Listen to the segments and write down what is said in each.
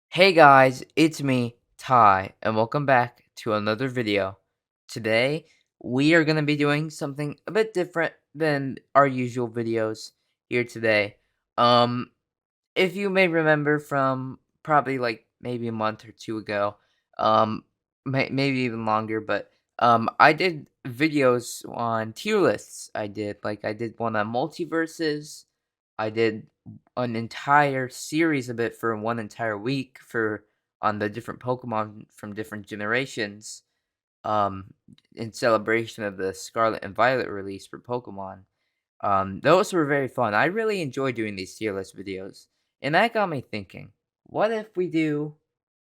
Hey guys, it's me, Ty, and welcome back to another video. Today, we are going to be doing something a bit different than our usual videos here today. Um, if you may remember from probably like maybe a month or two ago, maybe even longer, but I did videos on tier lists. I did one on multiverses. I did an entire series of it for one entire week for on the different Pokemon from different generations. Um, in celebration of the Scarlet and Violet release for Pokemon. Those were very fun. I really enjoy doing these tier list videos. And that got me thinking, what if we do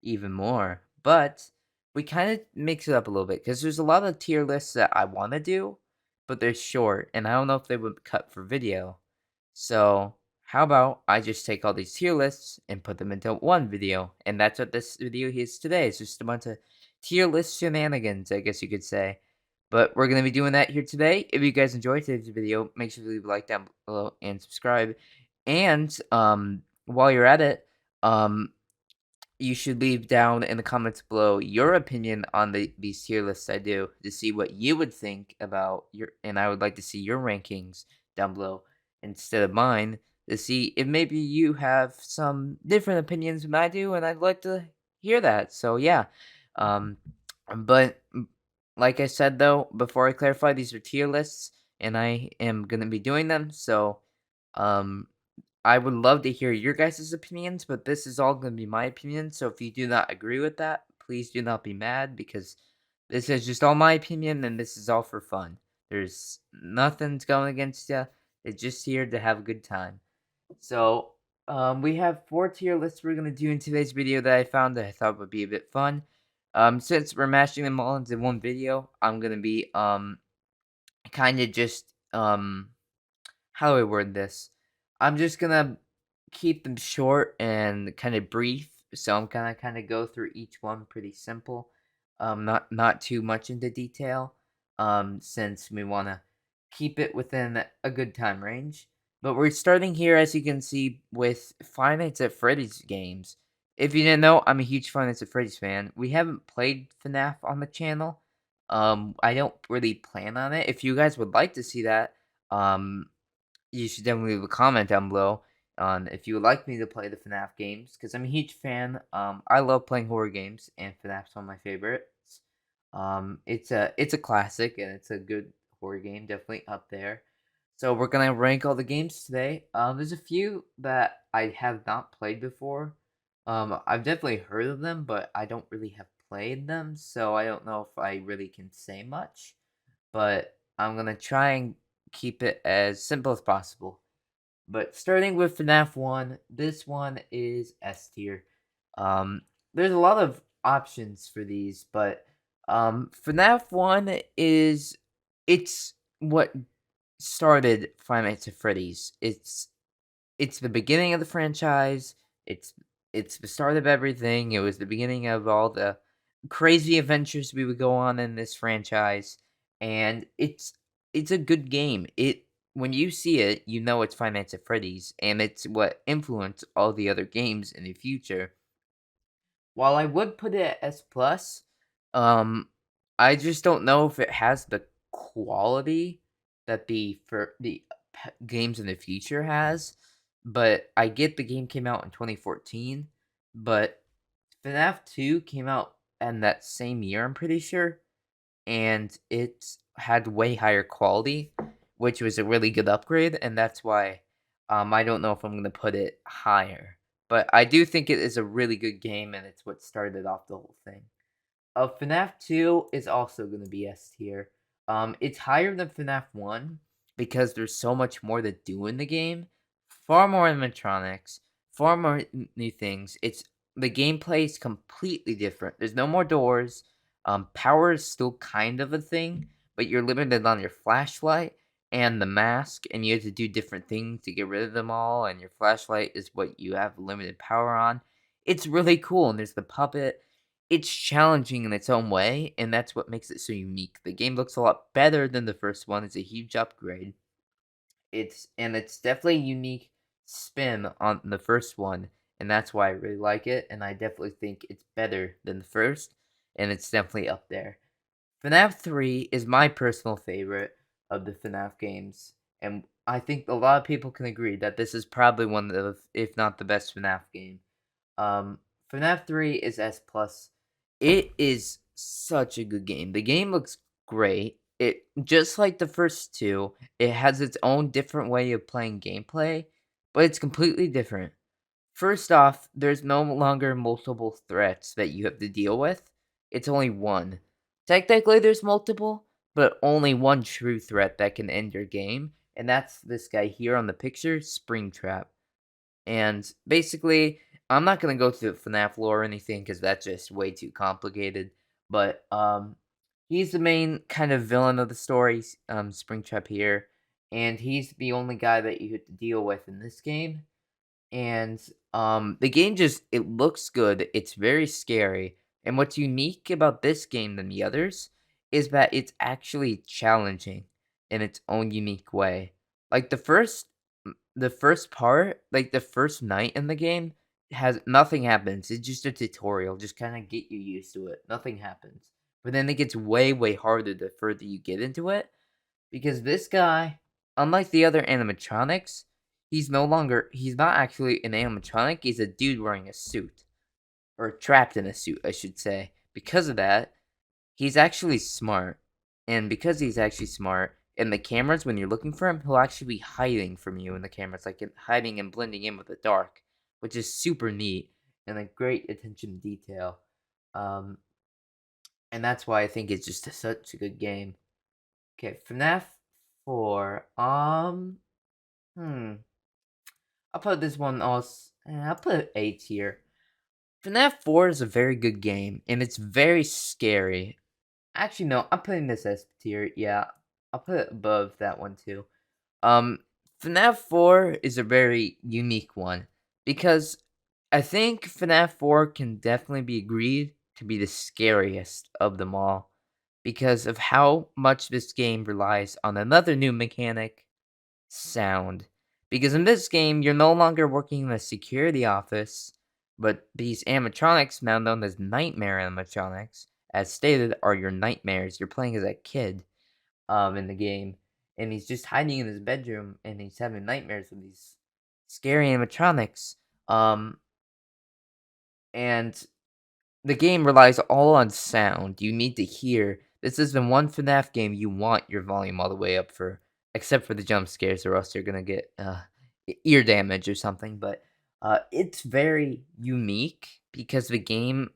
even more? But we kind of mix it up a little bit because there's a lot of tier lists that I want to do, but they're short, and I don't know if they would cut for video. So, how about I just take all these tier lists and put them into one video? And that's what this video is today. It's just a bunch of tier list shenanigans, I guess you could say. But we're going to be doing that here today. If you guys enjoyed today's video, make sure to leave a like down below and subscribe. And while you're at it, um, you should leave down in the comments below your opinion on these tier lists I do to see what you would think about your, and I would like to see your rankings down below instead of mine to see if maybe you have some different opinions than I do, and I'd like to hear that. So yeah, um, but like I said though, before I clarify, these are tier lists, and I am gonna be doing them. So um, I would love to hear your guys' opinions, but this is all going to be my opinion. So if you do not agree with that, please do not be mad because this is just all my opinion and this is all for fun. There's nothing's going against you. It's just here to have a good time. So we have 4 tier lists we're going to do in today's video that I found that I thought would be a bit fun. Since we're mashing them all into one video, I'm going to be kind of just how do I word this? I'm just gonna keep them short and kind of brief, so I'm gonna kind of go through each one pretty simple, not too much into detail, since we wanna keep it within a good time range. But we're starting here, as you can see, with Five Nights at Freddy's games. If you didn't know, I'm a huge Five Nights at Freddy's fan. We haven't played FNAF on the channel. I don't really plan on it. If you guys would like to see that, um, you should definitely leave a comment down below on if you would like me to play the FNAF games, because I'm a huge fan. I love playing horror games, and FNAF's one of my favorites. It's a classic, and it's a good horror game, definitely up there. So we're gonna rank all the games today. There's a few that I have not played before. I've definitely heard of them, but I don't really have played them, so I don't know if I really can say much. But I'm gonna try and keep it as simple as possible. But starting with FNAF 1, this one is S tier. Um, there's a lot of options for these, but FNAF 1 is it's what started Five Nights at Freddy's. It's the beginning of the franchise. It's it's the start of everything. It was the beginning of all the crazy adventures we would go on in this franchise, and it's a good game. It when you see it, you know it's Five Nights at Freddy's, and it's what influenced all the other games in the future. While I would put it at S plus, um, I just don't know if it has the quality that the games in the future has. But I get the game came out in 2014, but FNAF 2 came out in that same year, I'm pretty sure, and it had way higher quality, which was a really good upgrade, and that's why I don't know if I'm gonna put it higher. But I do think it is a really good game, and it's what started off the whole thing. FNAF 2 is also gonna be S tier. It's higher than FNAF 1 because there's so much more to do in the game. Far more animatronics, far more new things. It's the gameplay is completely different. There's no more doors. Power is still kind of a thing, but you're limited on your flashlight and the mask, and you have to do different things to get rid of them all. And your flashlight is what you have limited power on. It's really cool, and there's the puppet. It's challenging in its own way, and that's what makes it so unique. The game looks a lot better than the first one. It's a huge upgrade. It's definitely unique spin on the first one, and that's why I really like it, and I definitely think it's better than the first, and it's definitely up there. FNAF 3 is my personal favorite of the FNAF games, and I think a lot of people can agree that this is probably one of, if not the best FNAF game. Um, FNAF 3 is S plus. It is such a good game. The game looks great. It just like the first two, it has its own different way of playing gameplay, but it's completely different. First off, there's no longer multiple threats that you have to deal with. It's only one. Technically, there's multiple, but only one true threat that can end your game, and that's this guy here on the picture, Springtrap. And basically, I'm not gonna go through the FNAF lore or anything because that's just way too complicated. But he's the main kind of villain of the story, Springtrap here, and he's the only guy that you have to deal with in this game. And the game just it looks good. It's very scary. And what's unique about this game than the others is that it's actually challenging in its own unique way. Like the first part, like the first night in the game has nothing happens. It's just a tutorial, just kind of get you used to it. Nothing happens. But then it gets way harder the further you get into it because this guy, unlike the other animatronics, he's not actually an animatronic, he's a dude wearing a suit. Or trapped in a suit, I should say. Because of that, he's actually smart. And because he's actually smart, in the cameras, when you're looking for him, he'll actually be hiding from you in the cameras, like hiding and blending in with the dark, which is super neat and a great attention to detail. Um, and that's why I think it's just such a good game. Okay, FNAF 4. Hmm. I'll put this one also. I'll put 8 here. FNAF 4 is a very good game, and it's very scary. Actually, no, I'm putting this S tier. Yeah, I'll put it above that one too. Um, FNAF 4 is a very unique one because I think FNAF 4 can definitely be agreed to be the scariest of them all because of how much this game relies on another new mechanic, sound. Because in this game, you're no longer working in a security office, but these animatronics, now known as nightmare animatronics, as stated, are your nightmares. You're playing as a kid in the game, and he's just hiding in his bedroom, and he's having nightmares with these scary animatronics. And the game relies all on sound. You need to hear. This is the one FNAF game you want your volume all the way up for, except for the jump scares, or else you're gonna get ear damage or something. But it's very unique because the game,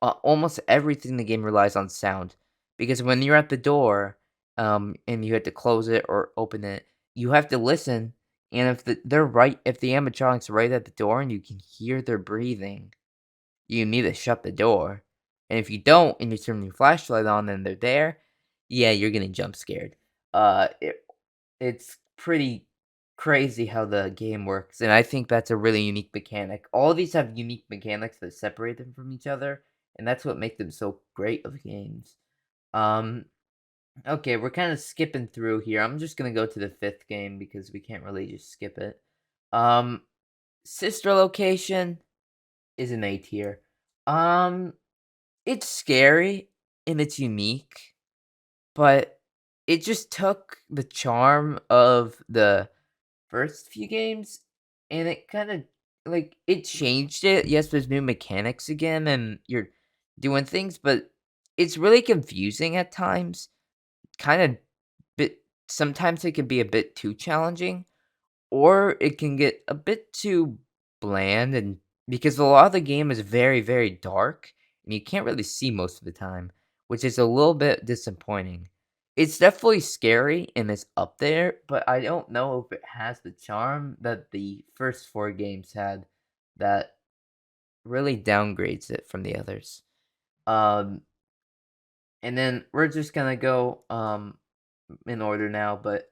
almost everything in the game relies on sound. Because when you're at the door, and you have to close it or open it, you have to listen. And if the animatronics are right at the door and you can hear their breathing, you need to shut the door. And if you don't, and you turn your flashlight on and they're there, yeah, you're getting jump scared. Uh, it, it's pretty crazy how the game works, and I think that's a really unique mechanic. All of these have unique mechanics that separate them from each other, and that's what makes them so great of games. Um, okay, we're kind of skipping through here. I'm just gonna go to the fifth game because we can't really just skip it. Um, Sister Location is an A tier. Um, it's scary and it's unique, but it just took the charm of the first few games and it kind of like it changed it. Yes, there's new mechanics again and you're doing things, but it's really confusing at times. Kind of bit sometimes it can be a bit too challenging or it can get a bit too bland and because a lot of the game is very dark and you can't really see most of the time, which is a little bit disappointing. It's definitely scary and it's up there, but I don't know if it has the charm that the first four games had that really downgrades it from the others. Um and then we're just gonna go in order now, but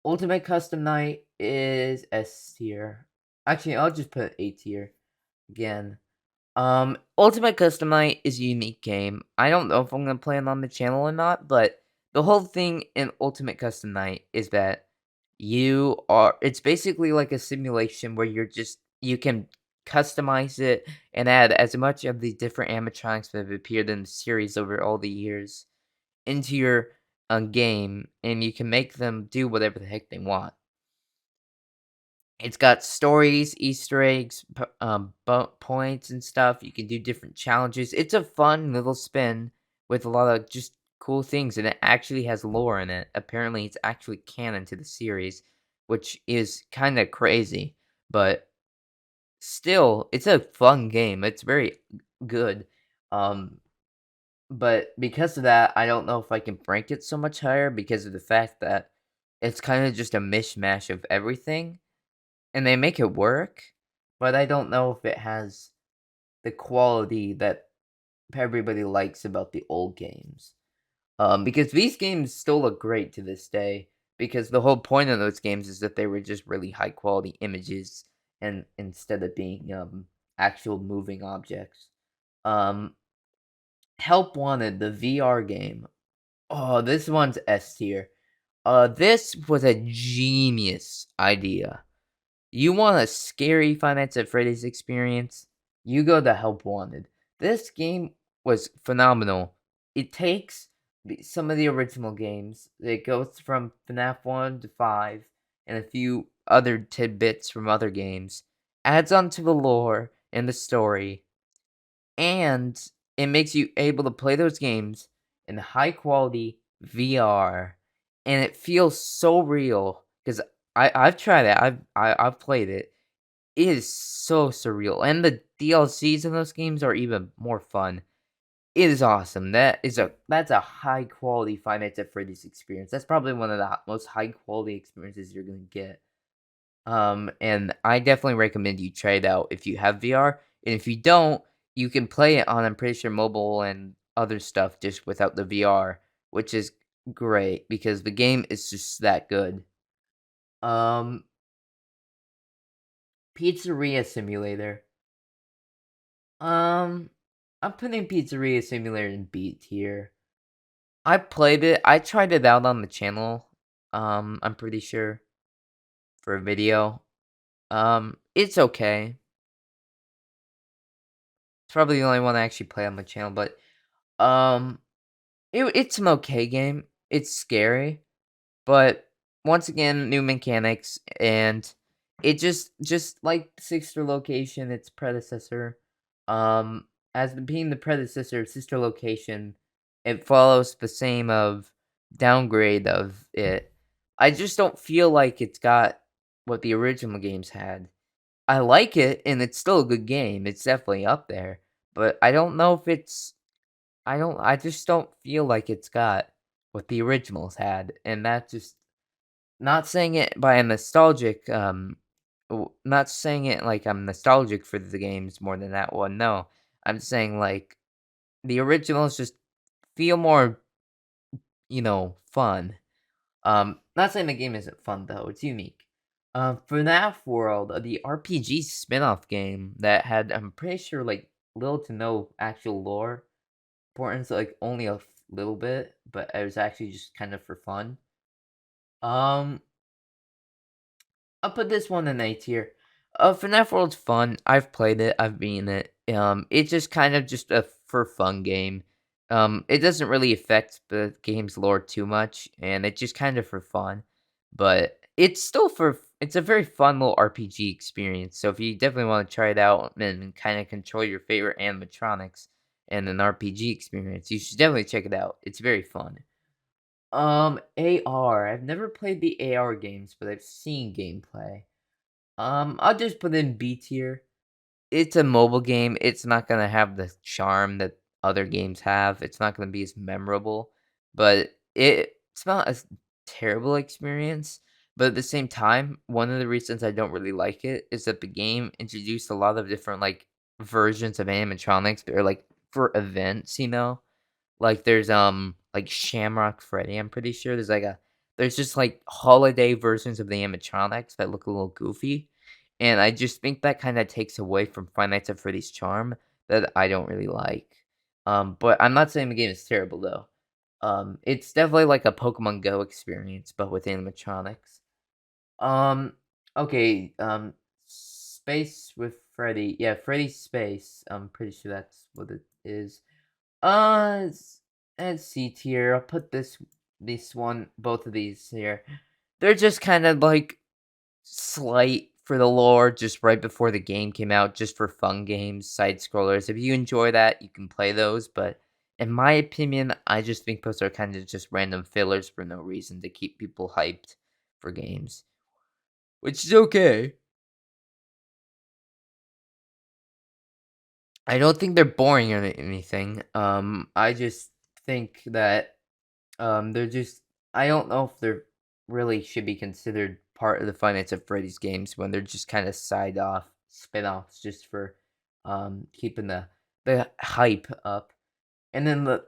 Ultimate Custom Night is S tier. Actually, I'll just put A tier again. Ultimate Custom Night is a unique game. I don't know if I'm gonna play it on the channel or not, but the whole thing in Ultimate Custom Night is that It's basically like a simulation where you can customize it and add as much of the different animatronics that have appeared in the series over all the years into your, game, and you can make them do whatever the heck they want. It's got stories, Easter eggs, points and stuff. You can do different challenges. It's a fun little spin with a lot of just cool things, and it actually has lore in it. Apparently, it's actually canon to the series, which is kind of crazy, but still, it's a fun game. It's very good. Um, but because of that, I don't know if I can rank it so much higher because of the fact that it's kind of just a mishmash of everything and they make it work, but I don't know if it has the quality that everybody likes about the old games. Because these games still look great to this day, because the whole point of those games is that they were just really high quality images and instead of being actual moving objects. Um Help Wanted, the VR game. Oh, this one's S tier. This was a genius idea. You want a scary Five Nights at Freddy's experience? You go to Help Wanted. This game was phenomenal. It takes some of the original games. It goes from FNAF 1 to 5 and a few other tidbits from other games, adds on to the lore and the story, and it makes you able to play those games in high quality VR, and it feels so real because I've tried it. I've played it. It is so surreal, and the DLCs in those games are even more fun. It is awesome. That's a high quality Five Nights at Freddy's experience. That's probably one of the most high quality experiences you're gonna get. And I definitely recommend you try it out if you have VR. And if you don't, you can play it on, I'm pretty sure, mobile and other stuff just without the VR, which is great because the game is just that good. Um, Pizzeria Simulator. Um, I'm putting Pizzeria Simulator in B tier. I played it. I tried it out on the channel. I'm pretty sure for a video. It's okay. It's probably the only one I actually play on my channel, but um, it's an okay game. It's scary, but once again, new mechanics, and it just like Sister Location, its predecessor, as being the predecessor of Sister Location, it follows the same of downgrade of it. I just don't feel like it's got what the original games had. I like it, and it's still a good game. It's definitely up there, but I don't know if it's I just don't feel like it's got what the originals had, and that just not saying it by a nostalgic, not saying it like I'm nostalgic for the games more than that one, no. I'm saying, like, the originals just feel more, fun. Not saying the game isn't fun, though, it's unique. FNAF World, the RPG spin-off game that had, I'm pretty sure, like, little to no actual lore importance, like, only a little bit, but it was actually just kind of for fun. Um, I'll put this one in A tier. FNAF World's fun. I've played it. I've beaten it. It's just kind of just a for fun game. It doesn't really affect the game's lore too much, and it's just kind of for fun. But it's a very fun little RPG experience. So if you definitely want to try it out and kind of control your favorite animatronics and an RPG experience, you should definitely check it out. It's very fun. AR. I've never played the AR games, but I've seen gameplay. I'll just put in B tier. It's a mobile game. It's not gonna have the charm that other games have. It's not gonna be as memorable, but it's not a terrible experience. But at the same time, one of the reasons I don't really like it is that the game introduced a lot of different like versions of animatronics that are like for events, like, like, Shamrock Freddy, I'm pretty sure there's just, like, holiday versions of the animatronics that look a little goofy, and I just think that kinda takes away from Five Nights at Freddy's charm that I don't really like. But I'm not saying the game is terrible, though. It's definitely like a Pokemon Go experience, but with animatronics. Um, okay, Space with Freddy. Yeah, Freddy's Space. I'm pretty sure that's what it is. It's at C tier. I'll put this one, both of these here. They're just kind of like slight for the lore, just right before the game came out, just for fun games, side scrollers. If you enjoy that, you can play those. But in my opinion, I just think those are kind of just random fillers for no reason to keep people hyped for games, which is okay. I don't think they're boring or anything. I just think that they're just. I don't know if they're really should be considered part of the finance of Freddy's games when they're just kind of side off spin-offs just for keeping the hype up. And then the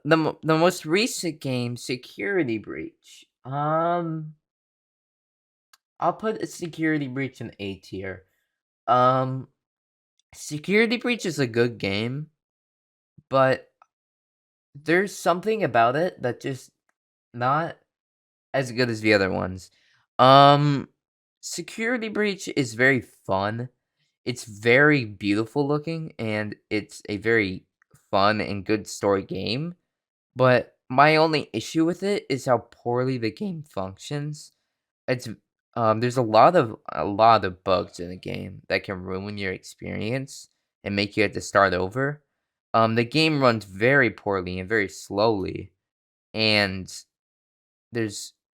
most recent game, Security Breach. I'll put a Security Breach in A tier. Um, Security Breach is a good game, but there's something about it that just not as good as the other ones. Um, Security Breach is very fun. It's very beautiful looking, and it's a very fun and good story game. But my only issue with it is how poorly the game functions. It's there's a lot of bugs in the game that can ruin your experience and make you have to start over. The game runs very poorly and very slowly, and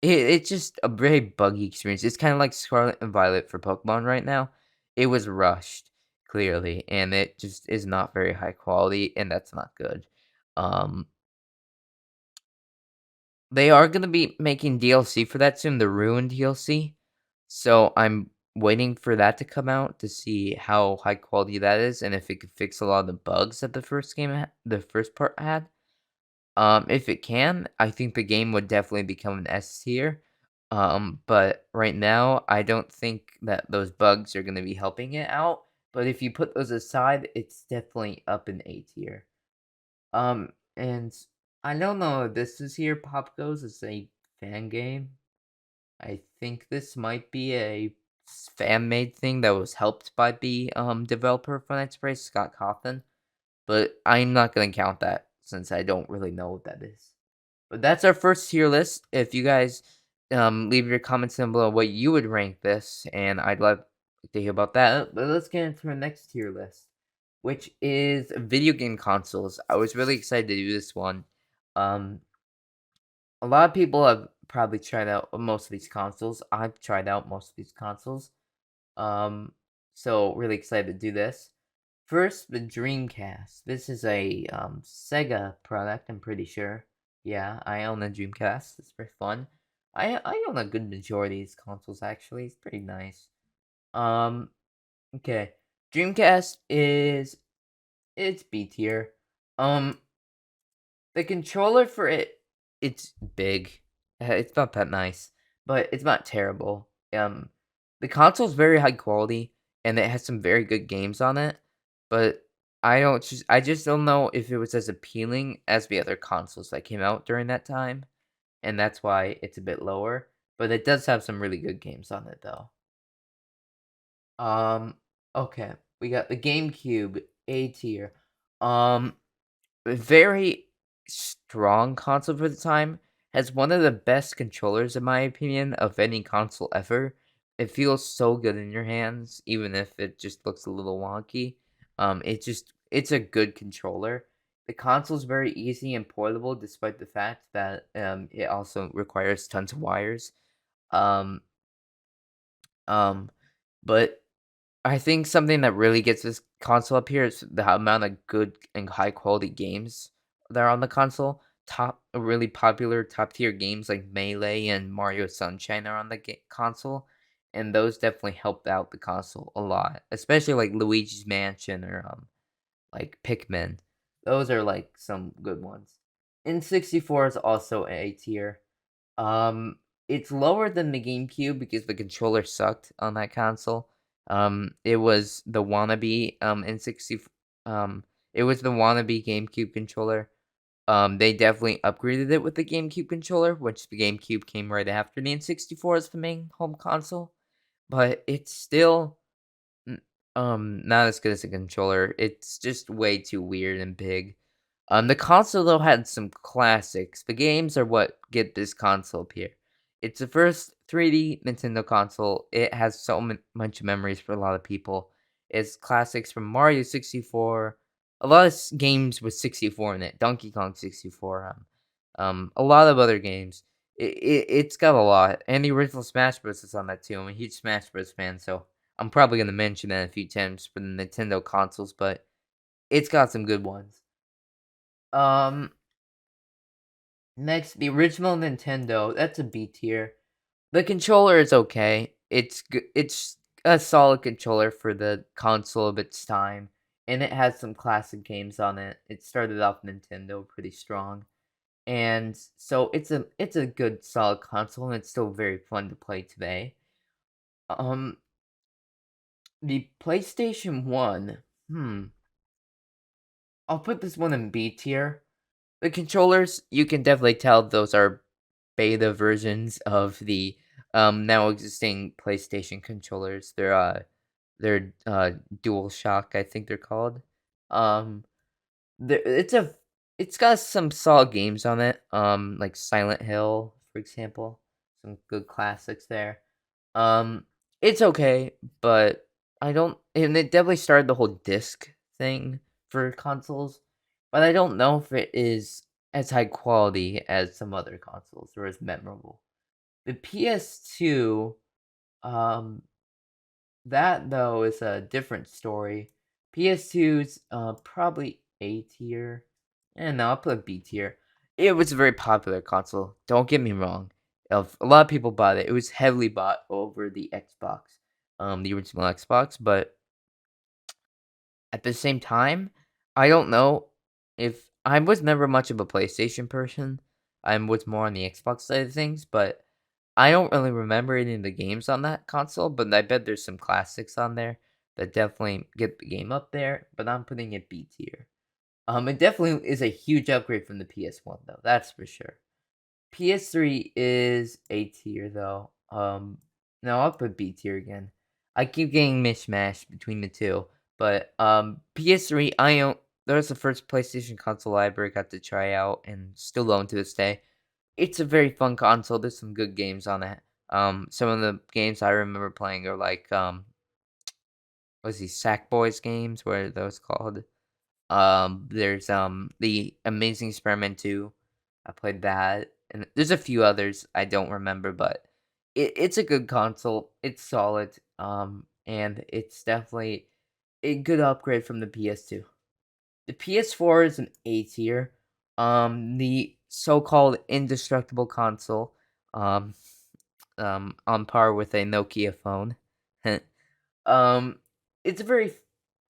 it's just a very buggy experience. It's kinda like Scarlet and Violet for Pokemon right now. It was rushed, clearly, and it just is not very high quality, and that's not good. Um, they are gonna be making DLC for that soon, the Ruin DLC, so I'm waiting for that to come out to see how high quality that is and if it could fix a lot of the bugs that the first part had. If it can, I think the game would definitely become an S tier. But right now, I don't think that those bugs are going to be helping it out. But if you put those aside, it's definitely up in A tier. And I don't know if this is here. Pop Goes is a fan game. I think this might be a fan made thing that was helped by the developer for Night Sprite, Scott Cawthon. But I'm not gonna count that since I don't really know what that is. But that's our first tier list. If you guys leave your comments down below what you would rank this, and I'd love to hear about that. But let's get into our next tier list, which is video game consoles. I was really excited to do this one. Um, a lot of people have probably tried out most of these consoles. I've tried out most of these consoles. Um, so really excited to do this. First, the Dreamcast. This is a Sega product, I'm pretty sure. Yeah, I own a Dreamcast. It's very fun. I own a good majority of these consoles actually. It's pretty nice. Um, okay. Dreamcast is it's B tier. Um, the controller for it's big. It's not that nice, but it's not terrible. The console's very high quality and it has some very good games on it, but I just don't know if it was as appealing as the other consoles that came out during that time, and that's why it's a bit lower. But it does have some really good games on it though. Um, okay, we got the GameCube A tier. Um, a very strong console for the time, has one of the best controllers in my opinion of any console ever. It feels so good in your hands, even if it just looks a little wonky. It's a good controller. The console's very easy and portable, despite the fact that it also requires tons of wires. Um, um, but I think something that really gets this console up here is the amount of good and high quality games that are on the console. Really popular top tier games like Melee and Mario Sunshine are on the console, and those definitely help out the console a lot, especially like Luigi's Mansion or like Pikmin. Those are like some good ones. N64 is also A tier. Um, it's lower than the GameCube because the controller sucked on that console. It was the wannabe N60 um it was the wannabe GameCube controller. They definitely upgraded it with the GameCube controller, which the GameCube came right after the N64 as the main home console. but it's still not as good as a controller. It's just way too weird and big. The console though had some classics. The games are what get this console up here. It's the first 3D Nintendo console. It has so much memories for a lot of people. It's classics from Mario 64, a lot of games with 64 in it, Donkey Kong 64, a lot of other games. It's got a lot, and the original Smash Bros. Is on that too. I'm a huge Smash Bros. Fan, so I'm probably gonna mention that a few times for the Nintendo consoles, but it's got some good ones. Um, Next, the original Nintendo. That's a B tier. The controller is okay. It's a solid controller for the console of its time, and it has some classic games on it. It started off Nintendo pretty strong, and so it's a good solid console, and it's still very fun to play today. Um, the PlayStation 1, I'll put this one in B tier. The controllers, you can definitely tell those are beta versions of the, now existing PlayStation controllers. They're DualShock, I think they're called. Um, there it's got some solid games on it, like Silent Hill, for example. Some good classics there. Um, it's okay, but I don't and it definitely started the whole disc thing for consoles, but I don't know if it is as high quality as some other consoles or as memorable. The PS2, um, that though is a different story. PS2's probably A tier. And no, I'll put B tier. It was a very popular console. Don't get me wrong. A lot of people bought it. It was heavily bought over the Xbox, the original Xbox. But at the same time, I don't know if I was never much of a PlayStation person. I was more on the Xbox side of things, but I don't really remember any of the games on that console, but I bet there's some classics on there that definitely get the game up there, but I'm putting it B tier. It definitely is a huge upgrade from the PS1 though, that's for sure. PS3 is A tier though. No, I'll put B tier again. I keep getting mishmashed between the two, but PS3 I own. That was the first PlayStation console I ever got to try out, and still own to this day. It's a very fun console. There's some good games on it. Some of the games I remember playing are like what's these Sackboys games? What are those called? There's the Amazing Experiment 2. I played that, and there's a few others I don't remember, but it's a good console. It's solid. And it's definitely a good upgrade from the PS2. The PS4 is an A tier. The so-called indestructible console. Um, on par with a Nokia phone. um, it's a very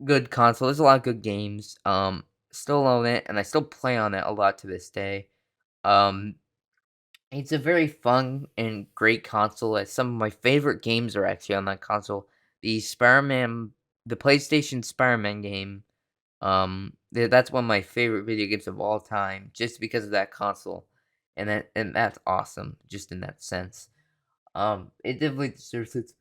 good console. There's a lot of good games. Still own it, and I still play on it a lot to this day. Um, it's a very fun and great console. As some of my favorite games are actually on that console. The Spider-Man, the PlayStation Spider-Man game. That's one of my favorite video games of all time, just because of that console, and that's awesome, just in that sense. It definitely deserves its.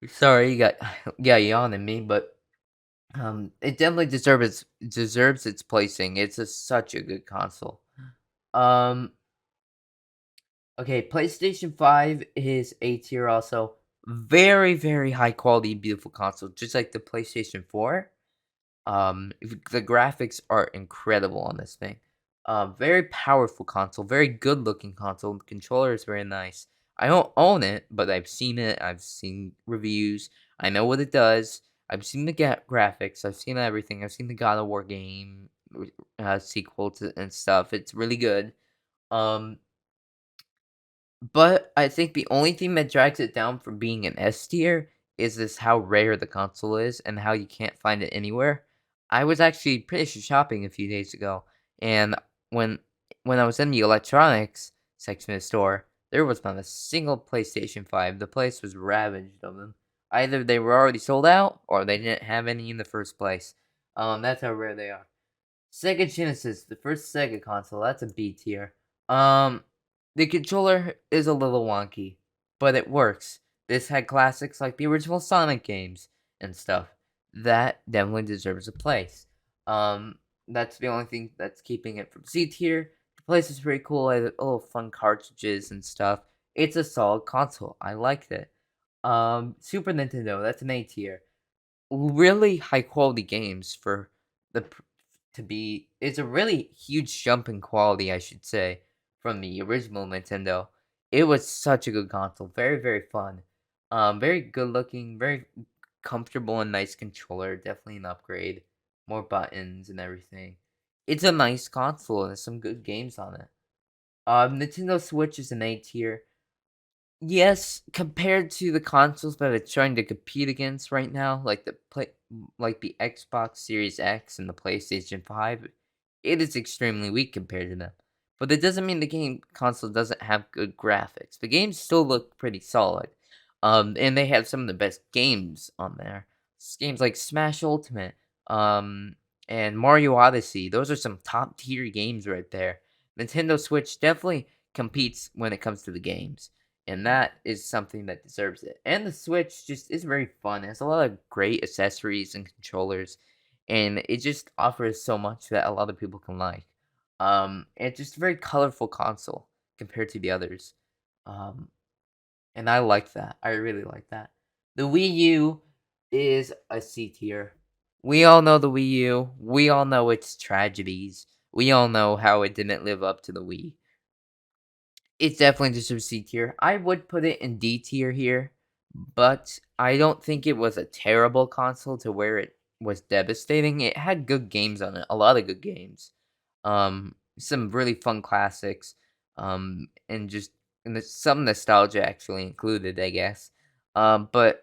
Sorry, you got yeah yawning me, but it definitely deserves its placing. It's such a good console. Um, okay, PlayStation 5 is A tier also. Very, very high quality, beautiful console, just like the PlayStation 4. The graphics are incredible on this thing. Very powerful console, very good looking console. The controller is very nice. I don't own it, but I've seen it. I've seen reviews. I know what it does. I've seen the graphics. I've seen everything. I've seen the God of War game sequel and stuff. It's really good. Um, but I think the only thing that drags it down from being an S tier is this how rare the console is and how you can't find it anywhere. I was actually pretty sure shopping a few days ago, and when when I was in the electronics section of the store, there was not a single PlayStation 5. The place was ravaged of them. Either they were already sold out or they didn't have any in the first place. That's how rare they are. Sega Genesis, the first Sega console, that's a B tier. Um, The controller is a little wonky, but it works. This had classics like the original Sonic games and stuff. That definitely deserves a place. Um, that's the only thing that's keeping it from C tier. The place is pretty cool. I had little fun cartridges and stuff. It's a solid console. I liked it. Super Nintendo, that's an A tier. Really high quality games for the to be it's a really huge jump in quality, I should say, from the original Nintendo. It was such a good console, very, very fun. Very good looking, very comfortable and nice controller, definitely an upgrade. More buttons and everything. It's a nice console and there's some good games on it. Nintendo Switch is an A tier. Yes, compared to the consoles that it's trying to compete against right now, like the Xbox Series X and the PlayStation 5, it is extremely weak compared to them. But that doesn't mean the game console doesn't have good graphics. The games still look pretty solid. And they have some of the best games on there. Games like Smash Ultimate, um, and Mario Odyssey. Those are some top tier games right there. Nintendo Switch definitely competes when it comes to the games, and that is something that deserves it. And the Switch just is very fun. It has a lot of great accessories and controllers, and it just offers so much that a lot of people can like. It's just a very colorful console compared to the others. Um, and I like that. I really like that. The Wii U is a C tier. We all know the Wii U. We all know its tragedies. We all know how it didn't live up to the Wii. It's definitely just a C tier. I would put it in D tier here, but I don't think it was a terrible console to where it was devastating. It had good games on it, a lot of good games. Some really fun classics, and just and there's some nostalgia actually included, I guess. But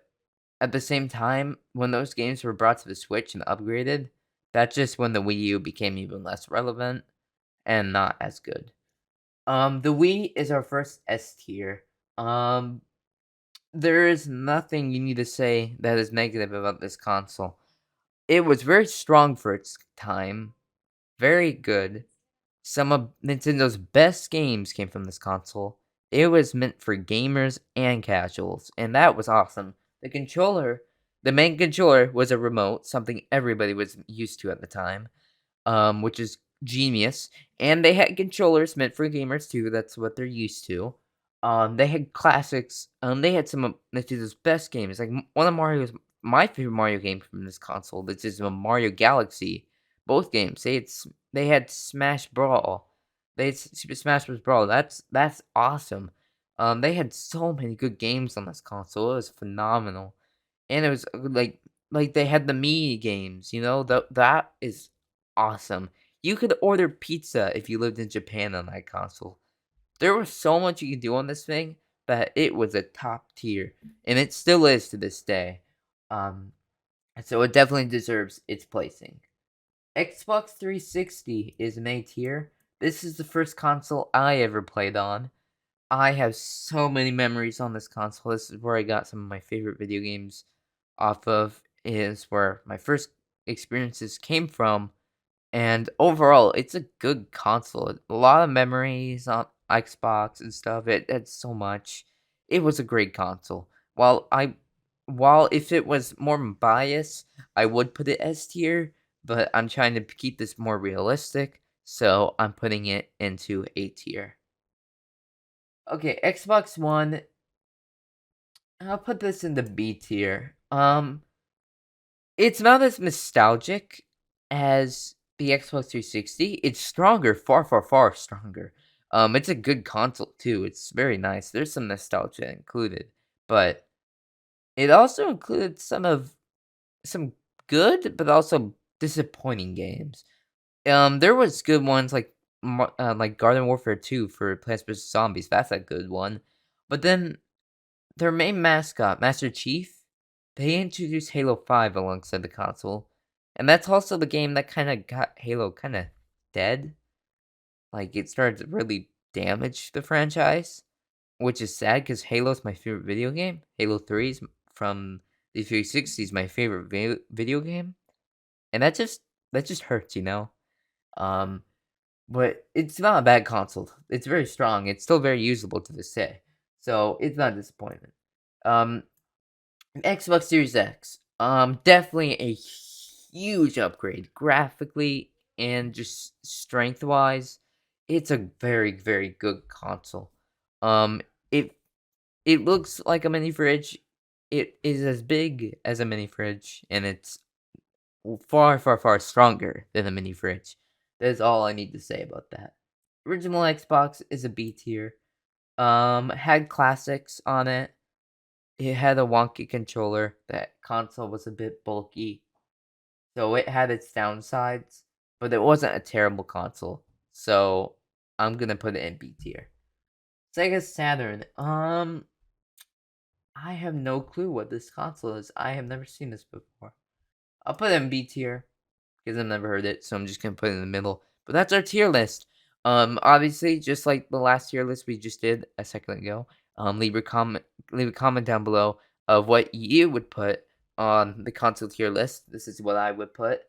at the same time, when those games were brought to the Switch and upgraded, that's just when the Wii U became even less relevant and not as good. The Wii is our first S tier. Um, there is nothing you need to say that is negative about this console. It was very strong for its time, very good. Some of Nintendo's best games came from this console. It was meant for gamers and casuals, and that was awesome. The main controller was a remote, something everybody was used to at the time, which is genius. And they had controllers meant for gamers too. That's what they're used to. They had classics. They had some of Nintendo's best games. Like one of Mario's my favorite Mario game from this console. This is Mario Galaxy. Both games. They had Smash Brawl. They had Super Smash Bros. Brawl. That's awesome. They had so many good games on this console. It was phenomenal, and it was like they had the Mii games. That is awesome. You could order pizza if you lived in Japan on that console. There was so much you could do on this thing that it was a top tier, and it still is to this day. Um, so it definitely deserves its placing. Xbox 360 is an A tier. This is the first console I ever played on. I have so many memories on this console. This is where I got some of my favorite video games off of. Is where my first experiences came from, and overall, it's a good console. A lot of memories on Xbox and stuff. It had so much. It was a great console. While if it was more biased, I would put it S tier, but I'm trying to keep this more realistic, so I'm putting it into A tier. Okay, Xbox One, I'll put this in the B tier. It's not as nostalgic as the Xbox 360. It's stronger, far, far, far stronger. It's a good console too. It's very nice. There's some nostalgia included, but it also included some good but also disappointing games. There was good ones like Garden Warfare 2 for Plants vs Zombies. That's a good one. But then their main mascot, Master Chief, they introduced Halo 5 alongside the console, and that's also the game that kinda got Halo kinda dead. Like, it started to really damage the franchise, which is sad because Halo's my favorite video game. Halo 3 is from the 360 is my favorite video game, and that just hurts, you know? Um But it's not a bad console. It's very strong. It's still very usable to this day. So it's not a disappointment. Um, Xbox Series X. Definitely a huge upgrade graphically and just strength wise. It's a very, very good console. Um, it it looks like a mini fridge. It is as big as a mini fridge, and it's far, far, far stronger than a mini fridge. That is all I need to say about that. Original Xbox is a B tier. Had classics on it. It had a wonky controller. That console was a bit bulky, so it had its downsides, but it wasn't a terrible console. So I'm gonna put it in B tier. Sega Saturn. I have no clue what this console is. I have never seen this before. I'll put it in B tier because I've never heard it, so I'm just gonna put it in the middle. But that's our tier list. Obviously, just like the last tier list we just did a second ago, leave a comment down below of what you would put on the console tier list. This is what I would put.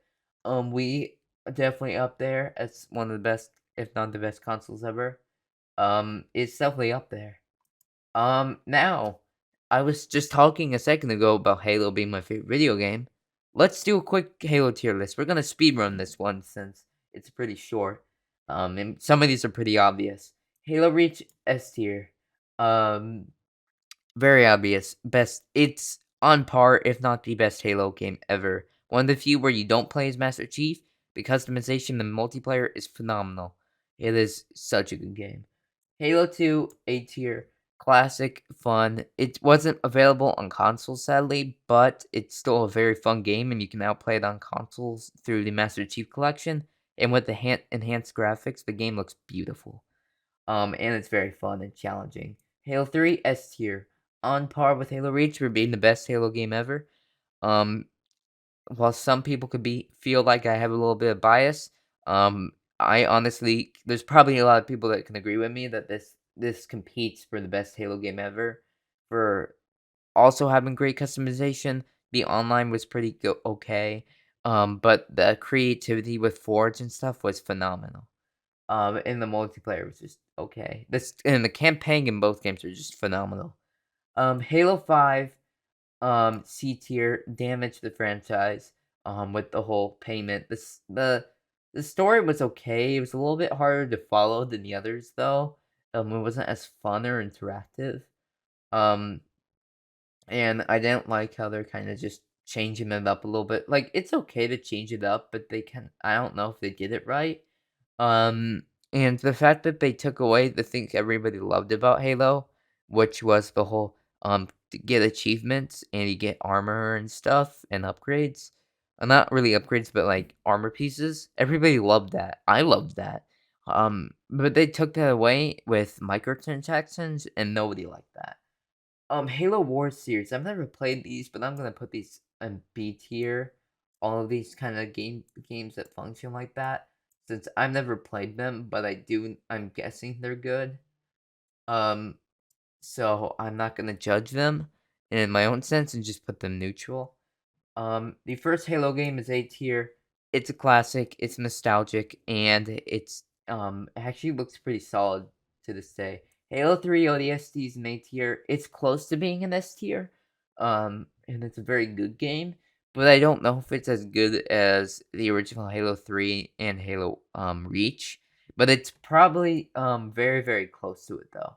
We are definitely up there as one of the best, if not the best consoles ever. It's definitely up there. Now, I was just talking a second ago about Halo being my favorite video game. Let's do a quick Halo tier list. We're gonna speedrun this one since it's pretty short. And some of these are pretty obvious. Halo Reach S tier. Um, very obvious. Best. It's on par, if not the best Halo game ever. One of the few where you don't play as Master Chief. The customization and multiplayer is phenomenal. It is such a good game. Halo 2, A tier, classic, fun. It wasn't available on consoles, sadly, but it's still a very fun game, and you can now play it on consoles through the Master Chief Collection. And with the enhanced graphics, the game looks beautiful. And it's very fun and challenging. Halo 3, S tier, on par with Halo Reach for being the best Halo game ever. Um, while some people could feel like I have a little bit of bias, um, I honestly there's probably a lot of people that can agree with me that this competes for the best Halo game ever. For also having great customization, the online was pretty okay, but the creativity with Forge and stuff was phenomenal. And the multiplayer was just okay. This and the campaign in both games are just phenomenal. Halo 5 C tier damaged the franchise with the whole payment. The story was okay. It was a little bit harder to follow than the others though. It wasn't as fun or interactive. Um and I didn't like how they're kind of just changing it up a little bit. Like it's okay to change it up, but I don't know if they did it right. Um, and the fact that they took away the things everybody loved about Halo, which was the whole to get achievements and you get armor and stuff and upgrades. Not really upgrades, but like armor pieces. Everybody loved that. I loved that. But they took that away with microtransactions, and nobody liked that. Halo Wars series. I've never played these, but I'm gonna put these in B tier. All of these kind of games that function like that. Since I've never played them, but I'm guessing they're good. Um, so I'm not gonna judge them in my own sense and just put them neutral. The first Halo game is A tier. It's a classic, it's nostalgic, and it actually looks pretty solid to this day. Halo 3 ODST is an A tier. It's close to being an S tier. And it's a very good game, but I don't know if it's as good as the original Halo 3 and Halo Reach. But it's probably very, very close to it though.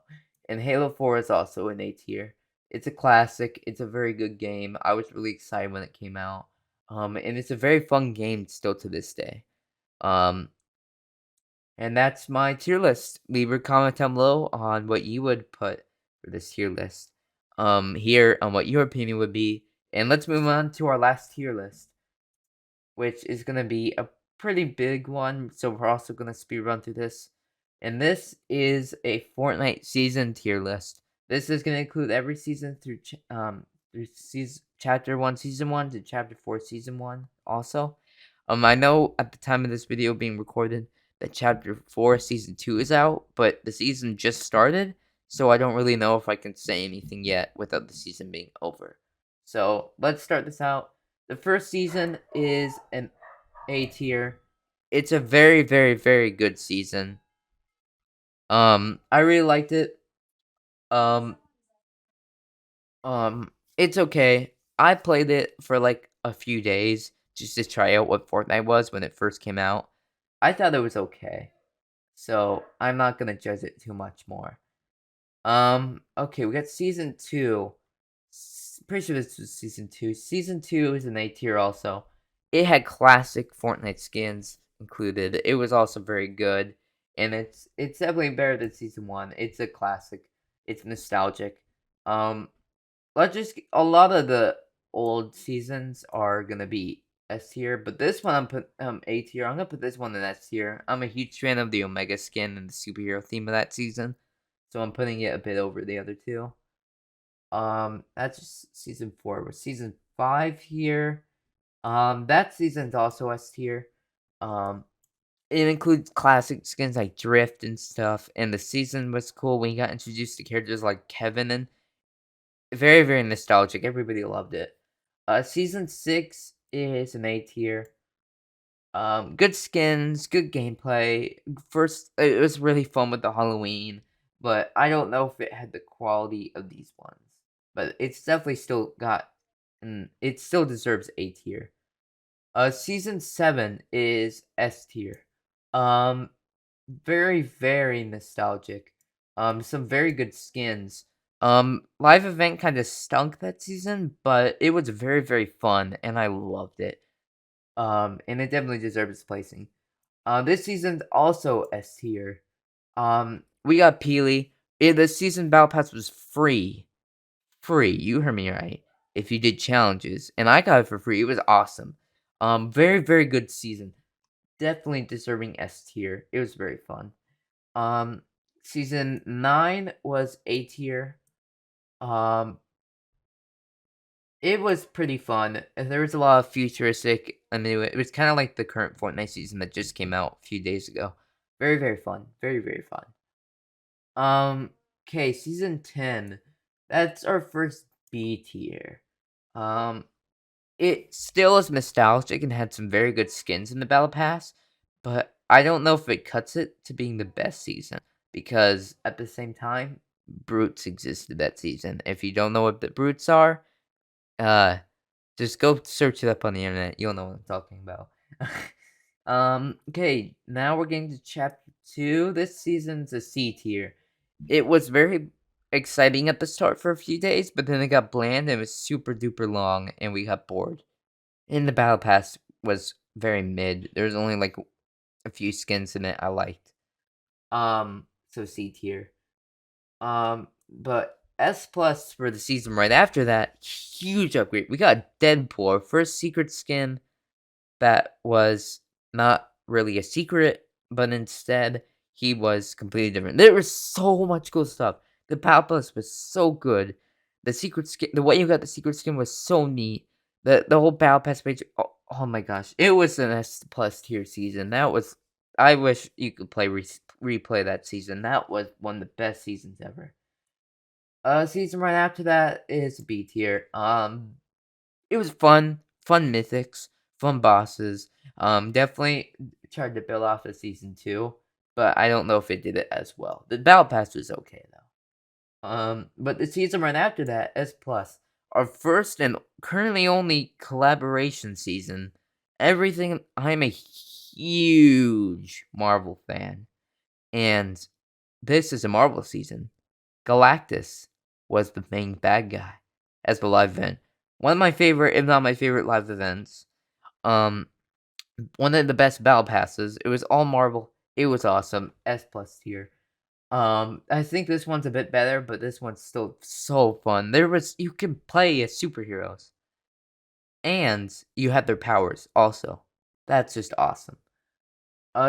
And Halo 4 is also an A tier. It's a classic. It's a very good game. I was really excited when it came out. And it's a very fun game still to this day. Um, and that's my tier list. Leave a comment down below on what you would put for this tier list. Here on what your opinion would be. And let's move on to our last tier list, which is gonna be a pretty big one. So we're also gonna speed run through this. And this is a Fortnite season tier list. This is gonna include every season through season chapter 1 season 1 to chapter 4 season 1 also. I know at the time of this video being recorded that chapter 4 season 2 is out, but the season just started, so I don't really know if I can say anything yet without the season being over. So let's start this out. The first season is an A tier. It's a very, very, very good season. I really liked it. Um, it's okay. I played it for like a few days just to try out what Fortnite was when it first came out. I thought it was okay, so I'm not gonna judge it too much more. Okay, we got season two. Pretty sure this was season two. Season two is an A tier also. It had classic Fortnite skins included. It was also very good, and it's definitely better than season one. It's a classic. It's nostalgic. Um, let's just a lot of the old seasons are gonna be S tier, but this one I'm put A tier. I'm gonna put this one in S tier. I'm a huge fan of the Omega skin and the superhero theme of that season, so I'm putting it a bit over the other two. That's just season four. With season five here, that season's also S tier. Um, it includes classic skins like Drift and stuff, and the season was cool when you got introduced to characters like Kevin and very, very nostalgic. Everybody loved it. Season 6 is an A tier. Good skins, good gameplay. First, it was really fun with the Halloween, but I don't know if it had the quality of these ones. But it's definitely still got, and it still deserves A tier. Season 7 is S tier. Um, very, very nostalgic. Some very good skins. Live event kind of stunk that season, but it was very, very fun, and I loved it. And it definitely deserves its placing. This season's also S tier. We got Peely. The season battle pass was free. Free. You heard me right. If you did challenges, and I got it for free. It was awesome. Very, very good season. Definitely deserving S tier. It was very fun. Um, Season 9 was A tier. Um, it was pretty fun. There was a lot of futuristic. I mean, it was kind of like the current Fortnite season that just came out a few days ago. Very, very fun. Very, very fun. Um, okay, season 10. That's our first B tier. Um, it still is nostalgic and had some very good skins in the Battle Pass, but I don't know if it cuts it to being the best season because at the same time, Brutes existed that season. If you don't know what the Brutes are, uh, just go search it up on the internet. You'll know what I'm talking about. Okay, now we're getting to chapter 2. This season's a C tier. It was very exciting at the start for a few days, but then it got bland and it was super duper long and we got bored. And the battle pass was very mid. There was only like a few skins in it I liked. So C tier. But S plus for the season right after that, huge upgrade. We got Deadpool, first secret skin that was not really a secret, but instead he was completely different. There was so much cool stuff. The Palpas was so good. The secret skin, the way you got the secret skin was so neat. The whole Battle Pass page. Oh my gosh, it was an S plus tier season. That was. I wish you could replay that season. That was one of the best seasons ever. Season right after that is B tier. It was fun, fun mythics, fun bosses. Definitely tried to build off of season two, but I don't know if it did it as well. The battle pass was okay though. But the season right after that, S plus, our first and currently only collaboration season. Everything. I'm a huge Marvel fan, and this is a Marvel season. Galactus was the main bad guy as the live event. One of my favorite, if not my favorite, live events. Um, one of the best battle passes. It was all Marvel. It was awesome. S plus tier. I think this one's a bit better, but this one's still so fun. You can play as superheroes, and you had their powers also. That's just awesome.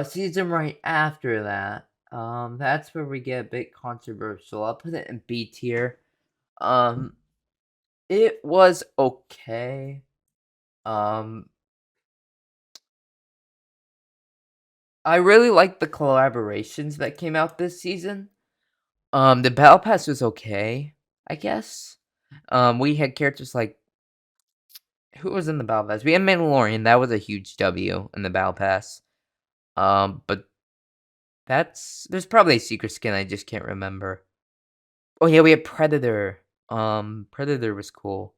Season right after that, that's where we get a bit controversial. I'll put it in B tier. Um, it was okay. Um, I really liked the collaborations that came out this season. The battle pass was okay, I guess. We had characters like who was in the battle pass? We had Mandalorian. That was a huge W in the battle pass. But there's probably a secret skin, I just can't remember. Oh, yeah, we had Predator. Predator was cool.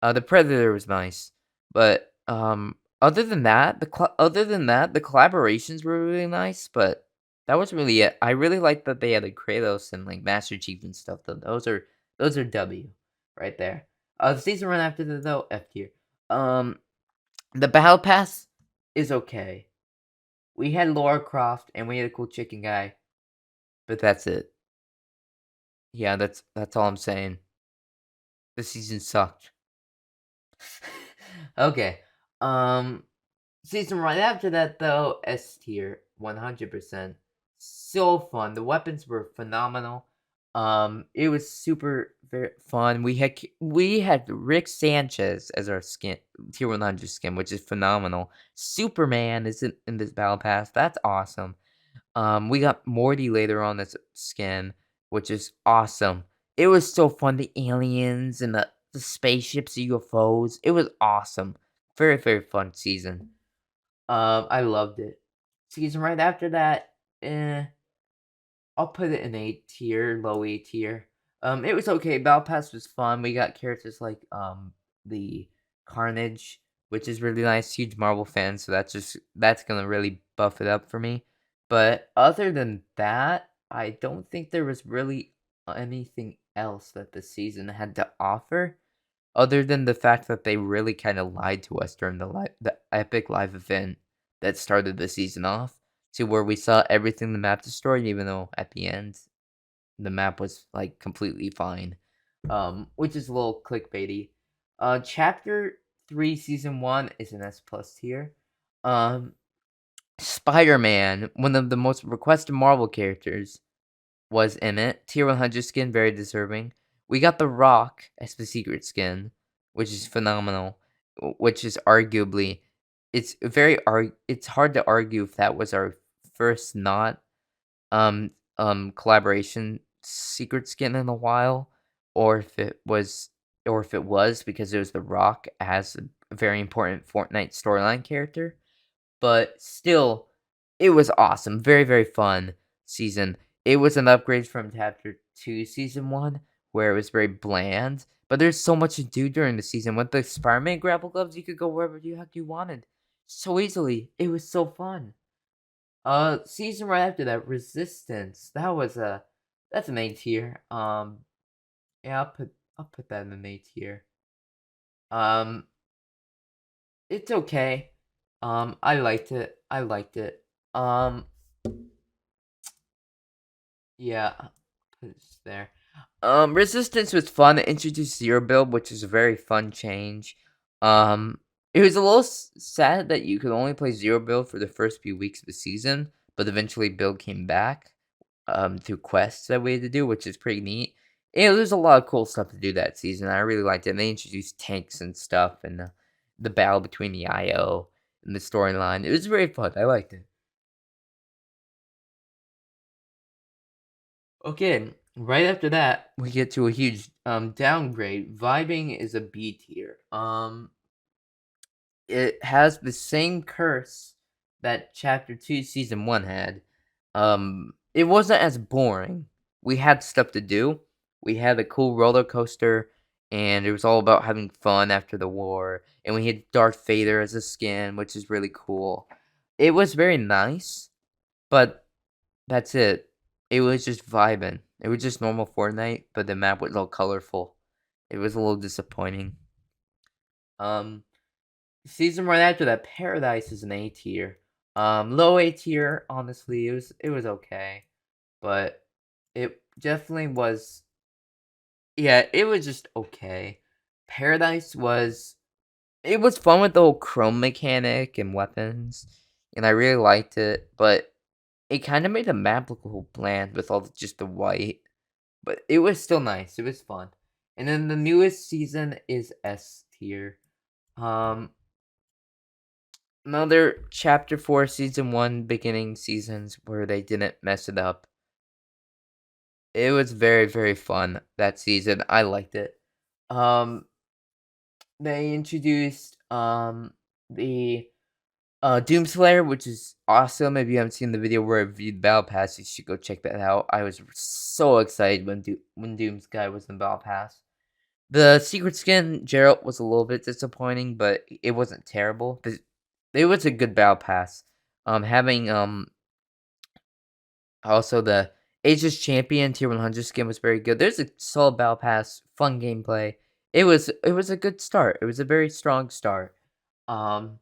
The Predator was nice, but, other than that, the collaborations were really nice, but that was really it. I really like that they added Kratos and, like, Master Chief and stuff, though. Those are W right there. The season run after that, though, F tier. Um, the Battle Pass is okay. We had Lara Croft, and we had a cool chicken guy, but that's it. Yeah, that's all I'm saying. The season sucked. Okay. Um, Season right after that, though, S tier, 100%. So fun. The weapons were phenomenal. It was super very fun. We had Rick Sanchez as our skin, tier 100 skin, which is phenomenal. Superman is in this battle pass. That's awesome. We got Morty later on as skin, which is awesome. It was so fun. The aliens and the spaceships, UFOs. It was awesome. Very, very fun season. I loved it. Season right after that, I'll put it in A tier, low A tier. It was okay. Battle Pass was fun. We got characters like the Carnage, which is really nice. Huge Marvel fan, so that's gonna really buff it up for me. But other than that, I don't think there was really anything else that the season had to offer. Other than the fact that they really kinda lied to us during the epic live event that started the season off, to where we saw everything the map destroyed, even though at the end, the map was, like, completely fine, which is a little clickbaity. Chapter 3, Season 1 is an S+ tier. Um, Spider-Man, one of the most requested Marvel characters, was in it. Tier 100 skin, very deserving. We got The Rock as the secret skin, which is phenomenal. Which is arguably, it's hard to argue if that was our first not um collaboration secret skin in a while, or if it was because it was The Rock as a very important Fortnite storyline character. But still, it was awesome. Very, very fun season. It was an upgrade from Chapter 2 Season 1, where it was very bland, but there's so much to do during the season. With the Spider-Man grapple gloves, you could go wherever the heck you wanted so easily. It was so fun. Season right after that, Resistance. That's an A tier. Yeah, I'll put that in an A tier. Um, it's okay. I liked it. I liked it. Um, yeah, put it there. Resistance was fun. It introduced Zero Build, which is a very fun change. Um, it was a little sad that you could only play Zero Build for the first few weeks of the season, but eventually Build came back through quests that we had to do, which is pretty neat. And there's a lot of cool stuff to do that season. I really liked it. And they introduced tanks and stuff, and the battle between the IO and the storyline. It was very fun. I liked it. Okay, right after that, we get to a huge downgrade. Vibing is a B tier. It has the same curse that Chapter 2 Season 1 had. It wasn't as boring. We had stuff to do. We had a cool roller coaster, and it was all about having fun after the war. And we had Darth Vader as a skin, which is really cool. It was very nice, but that's it. It was just vibing. It was just normal Fortnite, but the map was all colorful. It was a little disappointing. Um, Season right after that, Paradise is an A tier. Low A tier, honestly, it was okay, but it definitely was. Yeah, it was just okay. Paradise was. It was fun with the whole chrome mechanic and weapons, and I really liked it, but it kind of made the map look a little bland with just the white. But it was still nice. It was fun. And then the newest season is S tier. Um, Another chapter 4 season 1 beginning seasons where they didn't mess it up. It was very, very fun that season. I liked it. Um they introduced the Doomslayer, which is awesome. If you haven't seen the video where I reviewed Battle Pass, you should go check that out. I was so excited when Doom's guy was in Battle Pass. The secret skin, Geralt, was a little bit disappointing, but it wasn't terrible. But it was a good Battle Pass. Having also the Aegis Champion Tier 100 skin was very good. There's a solid Battle Pass, fun gameplay. It was a good start. It was a very strong start. Um,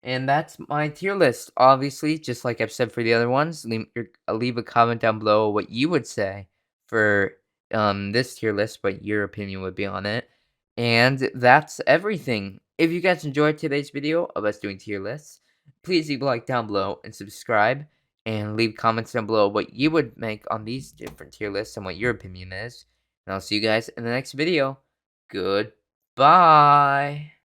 and that's my tier list. Obviously, just like I've said for the other ones, leave a comment down below what you would say for this tier list, what your opinion would be on it. And that's everything. If you guys enjoyed today's video of us doing tier lists, please leave a like down below and subscribe. And leave comments down below what you would make on these different tier lists and what your opinion is. And I'll see you guys in the next video. Goodbye.